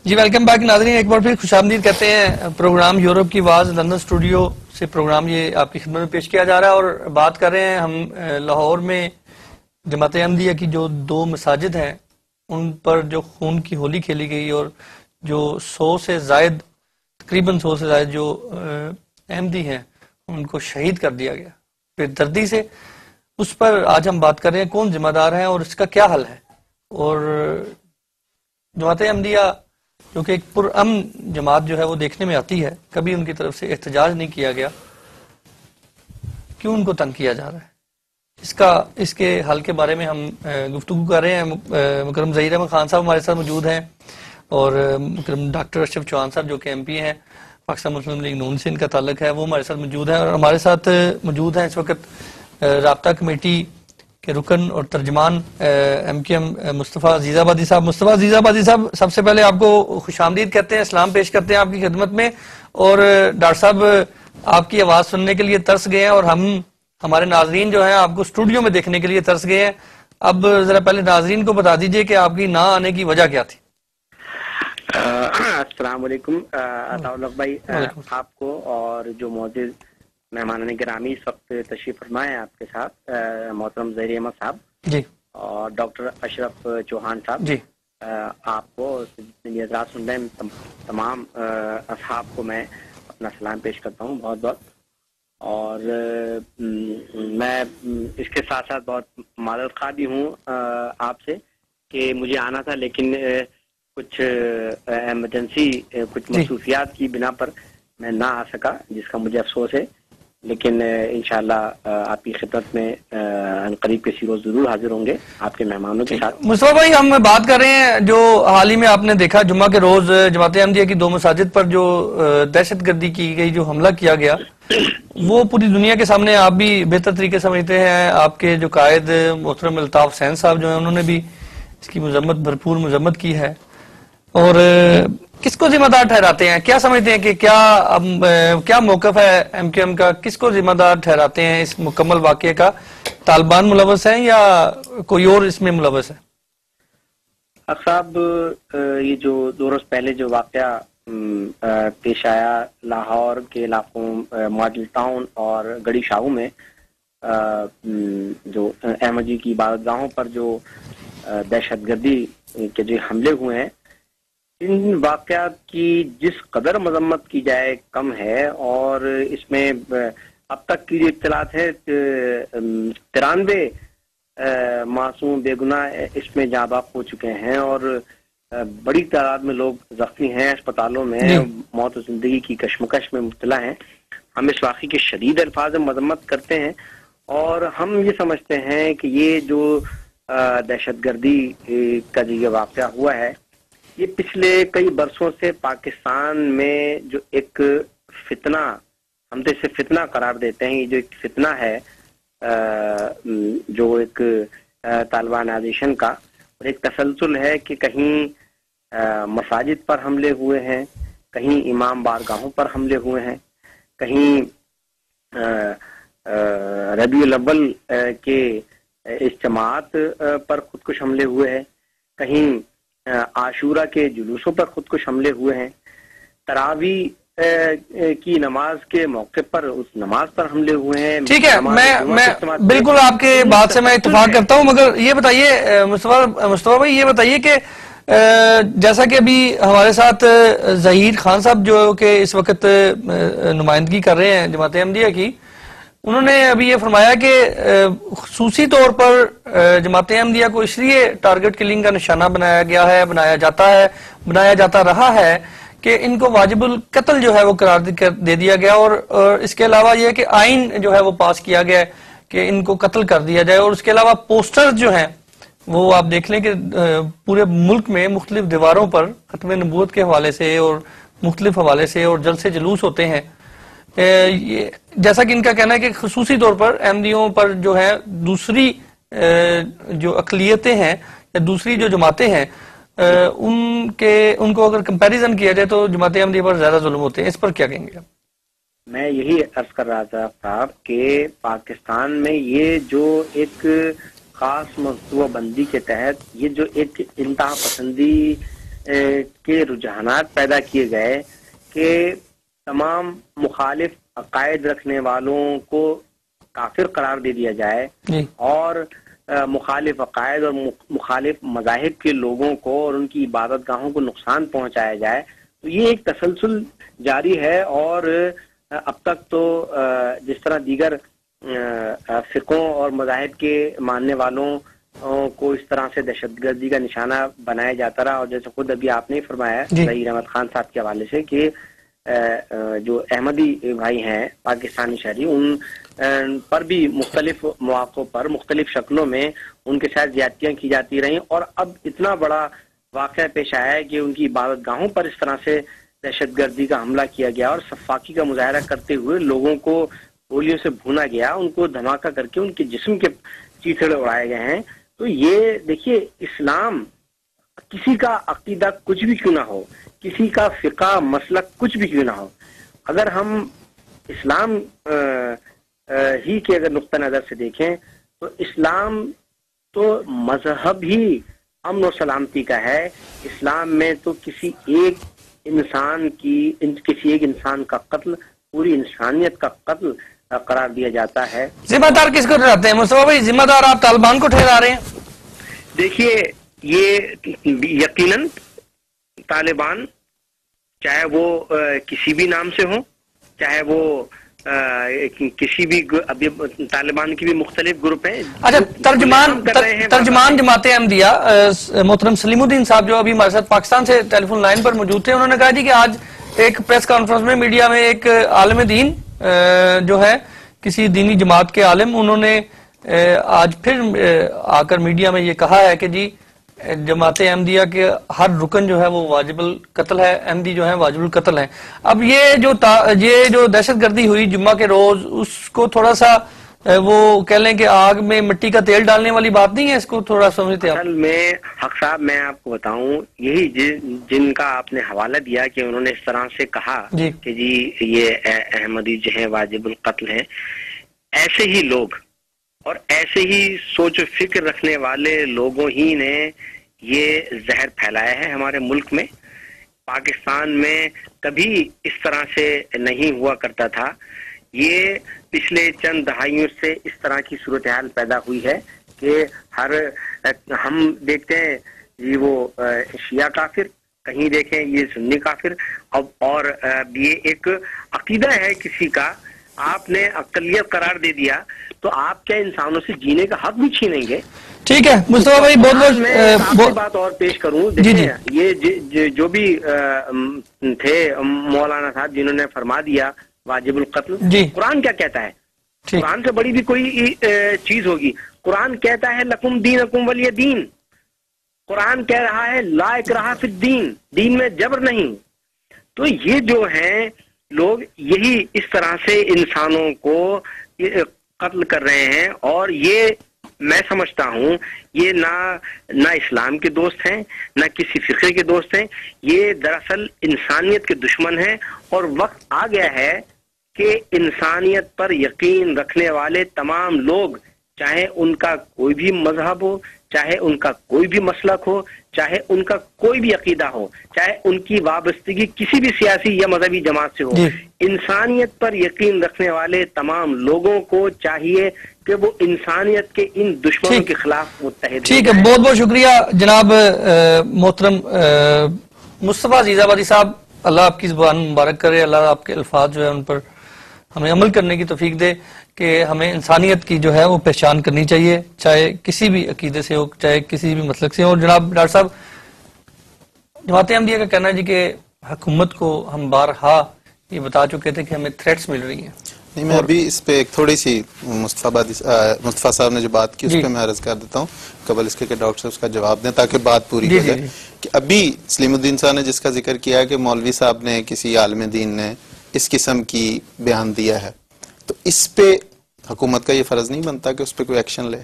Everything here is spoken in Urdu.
جی ویلکم بیک ناظرین، ایک بار پھر خوش آمدید کہتے ہیں۔ پروگرام یورپ کی آواز لندن اسٹوڈیو سے پروگرام یہ آپ کی خدمت میں پیش کیا جا رہا ہے، اور بات کر رہے ہیں ہم لاہور میں جماعت احمدیہ کی جو 2 مساجد ہیں ان پر جو خون کی ہولی کھیلی گئی، اور جو 100 سے زائد تقریباً 100 سے زائد جو احمدی ہیں ان کو شہید کر دیا گیا پھر دردی سے، اس پر آج ہم بات کر رہے ہیں کون ذمہ دار ہیں اور اس کا کیا حل ہے۔ اور جماعت احمدیہ جو کہ ایک پرامن جماعت جو ہے وہ دیکھنے میں آتی ہے، کبھی ان کی طرف سے احتجاج نہیں کیا گیا، کیوں ان کو تنگ کیا جا رہا ہے، اس کے حل کے بارے میں ہم گفتگو کر رہے ہیں۔ مکرم ظہیر احمد خان صاحب ہمارے ساتھ موجود ہیں، اور مکرم ڈاکٹر اشرف چوہان صاحب جو کہ ایم پی ہیں، پاکستان مسلم لیگ نون سے ان کا تعلق ہے، وہ ہمارے ساتھ موجود ہیں، اور ہمارے ساتھ موجود ہیں اس وقت رابطہ کمیٹی کے رکن اور ترجمان ایم کیو ایم مصطفیٰ عزیز آبادی صاحب۔ مصطفیٰ عزیز آبادی صاحب، سب سے پہلے آپ کو خوش آمدید کہتے ہیں، اسلام پیش کرتے ہیں آپ کی خدمت میں، اور ڈاکٹر صاحب آپ کی آواز سننے کے لیے ترس گئے ہیں، اور ہمارے ناظرین جو ہیں آپ کو اسٹوڈیو میں دیکھنے کے لیے ترس گئے ہیں۔ اب ذرا پہلے ناظرین کو بتا دیجئے کہ آپ کی نہ آنے کی وجہ کیا تھی۔ السلام علیکم عطاء اللہ بھائی، آپ کو اور جو معزز مہمان گرامی اس وقت تشریف فرما ہے آپ کے ساتھ، محترم ظہیر احمد صاحب جی، اور ڈاکٹر اشرف چوہان صاحب جی، آپ کو جتنے حضرات سن رہے ہیں تمام اصحاب کو میں اپنا سلام پیش کرتا ہوں بہت بہت، اور میں اس کے ساتھ ساتھ بہت معذرت خواہ بھی ہوں آپ سے کہ مجھے آنا تھا، لیکن کچھ ایمرجنسی کچھ مصروفیات کی بنا پر میں نہ آ سکا، جس کا مجھے افسوس ہے، لیکن انشاءاللہ آپ کی خدمت میں عنقریب کسی روز ضرور حاضر ہوں گے آپ کے مہمانوں کے ساتھ۔ مصطفیٰ بھائی، ہم بات کر رہے ہیں جو حال ہی میں آپ نے دیکھا جمعہ کے روز جماعت احمدیہ کی 2 مساجد پر جو دہشت گردی کی گئی، جو حملہ کیا گیا، وہ پوری دنیا کے سامنے آپ بھی بہتر طریقے سمجھتے ہیں، آپ کے جو قائد محترم الطاف حسین صاحب جو ہیں انہوں نے بھی اس کی بھرپور مذمت کی ہے، اور کس کو ذمہ دار ٹھہراتے ہیں؟ کیا سمجھتے ہیں کہ کیا موقف ہے ایم کیو ایم کا؟ کس کو ذمہ دار ٹھہراتے ہیں اس مکمل واقعے کا؟ طالبان ملوث ہیں یا کوئی اور اس میں ملوث ہے؟ صاحب، یہ جو 2 روز پہلے جو واقعہ پیش آیا لاہور کے علاقوں ماڈل ٹاؤن اور گڑی شاہو میں، جو احمد جی کی عبادت گاہوں پر جو دہشت گردی کے جو حملے ہوئے ہیں، ان واقعات کی جس قدر مذمت کی جائے کم ہے، اور اس میں اب تک کی جو اطلاعات ہے 93 معصوم بے گناہ اس میں جاں بحق ہو چکے ہیں، اور بڑی تعداد میں لوگ زخمی ہیں، اسپتالوں میں موت و زندگی کی کشمکش میں مبتلا ہیں۔ ہم اس واقعے کے شدید الفاظ میں مذمت کرتے ہیں، اور ہم یہ سمجھتے ہیں کہ یہ جو دہشت گردی کا جو یہ واقعہ ہوا ہے، یہ پچھلے کئی برسوں سے پاکستان میں جو ایک فتنہ، ہم تو اسے فتنہ قرار دیتے ہیں، یہ جو ایک فتنہ ہے جو ایک طالبانائزیشن کا، اور ایک تسلسل ہے کہ کہیں مساجد پر حملے ہوئے ہیں، کہیں امام بارگاہوں پر حملے ہوئے ہیں، کہیں ربیع الاول کے اجتماعات پر خودکش حملے ہوئے ہیں، کہیں عاشورہ کے جلوسوں پر خودکش حملے ہوئے ہیں، تراویح کی نماز کے موقع پر اس نماز پر حملے ہوئے ہیں۔ ٹھیک ہے، میں بالکل آپ کے بات سے میں اتفاق کرتا ہوں، مگر یہ بتائیے مصطفیٰ بھائی، یہ بتائیے کہ جیسا کہ ابھی ہمارے ساتھ ظہیر خان صاحب جو کہ اس وقت نمائندگی کر رہے ہیں جماعت احمدیہ کی، انہوں نے ابھی یہ فرمایا کہ خصوصی طور پر جماعت احمدیہ کو اس لیے ٹارگٹ کلنگ کا نشانہ بنایا گیا ہے، بنایا جاتا رہا ہے کہ ان کو واجب القتل جو ہے وہ قرار دے دیا گیا، اور اس کے علاوہ یہ کہ آئین جو ہے وہ پاس کیا گیا کہ ان کو قتل کر دیا جائے، اور اس کے علاوہ پوسٹر جو ہیں وہ آپ دیکھ لیں کہ پورے ملک میں مختلف دیواروں پر ختم نبوت کے حوالے سے اور مختلف حوالے سے اور جلسے جلوس ہوتے ہیں۔ جیسا کہ ان کا کہنا ہے کہ خصوصی طور پر احمدیوں پر جو ہے دوسری جو اقلیتیں ہیں یا دوسری جو جماعتیں ہیں ان کو اگر کمپیریزن کیا جائے تو جماعت احمدیہ پر زیادہ ظلم ہوتے ہیں، اس پر کیا کہیں گے؟ میں یہی عرض کر رہا تھا صاحب کہ پاکستان میں یہ جو ایک خاص منصوبہ بندی کے تحت یہ جو ایک انتہا پسندی کے رجحانات پیدا کیے گئے کہ تمام مخالف عقائد رکھنے والوں کو کافر قرار دے دیا جائے اور مخالف عقائد اور مخالف مذاہب کے لوگوں کو اور ان کی عبادت گاہوں کو نقصان پہنچایا جائے، تو یہ ایک تسلسل جاری ہے۔ اور اب تک تو جس طرح دیگر فقوں اور مذاہب کے ماننے والوں کو اس طرح سے دہشت گردی کا نشانہ بنایا جاتا رہا، اور جیسے خود ابھی آپ نے فرمایا ظہیر احمد خان صاحب کے حوالے سے کہ جو احمدی بھائی ہیں پاکستانی شہری، ان پر بھی مختلف مواقع پر مختلف شکلوں میں ان کے ساتھ زیادتیاں کی جاتی رہیں، اور اب اتنا بڑا واقعہ پیش آیا ہے کہ ان کی عبادت گاہوں پر اس طرح سے دہشت گردی کا حملہ کیا گیا اور سفاکی کا مظاہرہ کرتے ہوئے لوگوں کو گولیوں سے بھونا گیا، ان کو دھماکہ کر کے ان کے جسم کے چیتھڑے اڑائے گئے ہیں۔ تو یہ دیکھیے، اسلام کسی کا عقیدہ کچھ بھی کیوں نہ ہو، کسی کا فقہ مسلک کچھ بھی کیوں نہ ہو، اگر ہم اسلام ہی کے اگر نقطہ نظر سے دیکھیں تو اسلام تو مذہب ہی امن و سلامتی کا ہے۔ اسلام میں تو کسی ایک انسان کا قتل پوری انسانیت کا قتل قرار دیا جاتا ہے۔ ذمہ دار کس کو ٹھہراتے ہیں مصطفیٰ بھائی؟ ذمہ دار آپ طالبان کو ٹھہرا رہے ہیں؟ دیکھیے، یہ یقیناً طالبان، چاہے وہ کسی بھی نام سے ہوں، چاہے وہ کسی بھی، ابھی طالبان کی بھی مختلف گروپ ہیں۔ اچھا، ترجمان جماعت احمدیہ محترم سلیم الدین صاحب جو ابھی ہمارے ساتھ پاکستان سے ٹیلی فون لائن پر موجود تھے، انہوں نے کہا جی کہ آج ایک پریس کانفرنس میں میڈیا میں ایک عالم دین جو ہے کسی دینی جماعت کے عالم، انہوں نے آج پھر آ کر میڈیا میں یہ کہا ہے کہ جی جماعت احمدیہ کے ہر رکن جو ہے وہ واجب القتل ہے، احمدی جو ہے واجب القتل ہے۔ اب یہ جو دہشت گردی ہوئی جمعہ کے روز، اس کو تھوڑا سا وہ کہہ لیں کہ آگ میں مٹی کا تیل ڈالنے والی بات نہیں ہے؟ اس کو تھوڑا سمجھتے ہیں؟ اصل میں حق صاحب، میں آپ کو بتاؤں، یہی جن کا آپ نے حوالہ دیا کہ انہوں نے اس طرح سے کہا کہ جی یہ احمدی جو ہے واجب القتل ہے، ایسے ہی لوگ اور ایسے ہی سوچ و فکر رکھنے والے لوگوں ہی نے یہ زہر پھیلایا ہے ہمارے ملک میں۔ پاکستان میں کبھی اس طرح سے نہیں ہوا کرتا تھا، یہ پچھلے چند دہائیوں سے اس طرح کی صورتحال پیدا ہوئی ہے کہ ہم دیکھتے ہیں یہ وہ شیعہ کافر، کہیں دیکھیں یہ سنی کافر، اور یہ ایک عقیدہ ہے کسی کا، آپ نے اقلیت قرار دے دیا تو آپ کیا انسانوں سے جینے کا حق بھی چھینیں گے؟ ٹھیک ہے مصطفیٰ بھائی، بہت بات اور پیش کروں۔ دیکھیں، یہ جو بھی تھے مولانا صاحب جنہوں نے فرما دیا واجب القتل، قرآن کیا کہتا ہے؟ قرآن سے بڑی بھی کوئی چیز ہوگی؟ قرآن کہتا ہے لکم دینکم ولی دین۔ قرآن کہہ رہا ہے لا اکراہ فی الدین، دین میں جبر نہیں۔ تو یہ جو ہیں لوگ، یہی اس طرح سے انسانوں کو قتل کر رہے ہیں، اور یہ میں سمجھتا ہوں یہ نہ اسلام کے دوست ہیں، نہ کسی فرقے کے دوست ہیں، یہ دراصل انسانیت کے دشمن ہیں۔ اور وقت آ گیا ہے کہ انسانیت پر یقین رکھنے والے تمام لوگ، چاہے ان کا کوئی بھی مذہب ہو، چاہے ان کا کوئی بھی مسلک ہو، چاہے ان کا کوئی بھی عقیدہ ہو، چاہے ان کی وابستگی کسی بھی سیاسی یا مذہبی جماعت سے ہو، انسانیت پر یقین رکھنے والے تمام لوگوں کو چاہیے کہ وہ انسانیت کے ان دشمنوں کے خلاف متحد۔ ٹھیک ہے، بہت بہت شکریہ جناب محترم مصطفیٰ عزیز آبادی صاحب، اللہ آپ کی زبان مبارک کرے، اللہ آپ کے الفاظ جو ہے ان پر ہمیں عمل کرنے کی توفیق دے کہ ہمیں انسانیت کی جو ہے وہ پہچان کرنی چاہیے، چاہے کسی بھی عقیدے سے ہو، چاہے کسی بھی مسلک سے ہو۔ اور جناب ڈاکٹر صاحب، جماعت احمدیہ کا کہنا ہے جی کہ حکومت کو ہم بارہا یہ بتا چکے تھے کہ ہمیں تھریٹس مل رہی ہیں۔ نہیں، میں ابھی اس پہ ایک تھوڑی سی مصطفیٰ صاحب نے جو بات کی اس پہ میں عرض کر دیتا ہوں قبل اس کے کہ ڈاکٹر صاحب اس کا جواب دیں تاکہ بات پوری ہو جائے۔ کہ ابھی سلیم الدین صاحب نے جس کا ذکر کیا ہے کہ مولوی صاحب نے، کسی عالم دین نے اس قسم کی بیان دیا ہے، تو اس پہ حکومت کا یہ فرض نہیں بنتا کہ اس پہ کوئی ایکشن لے؟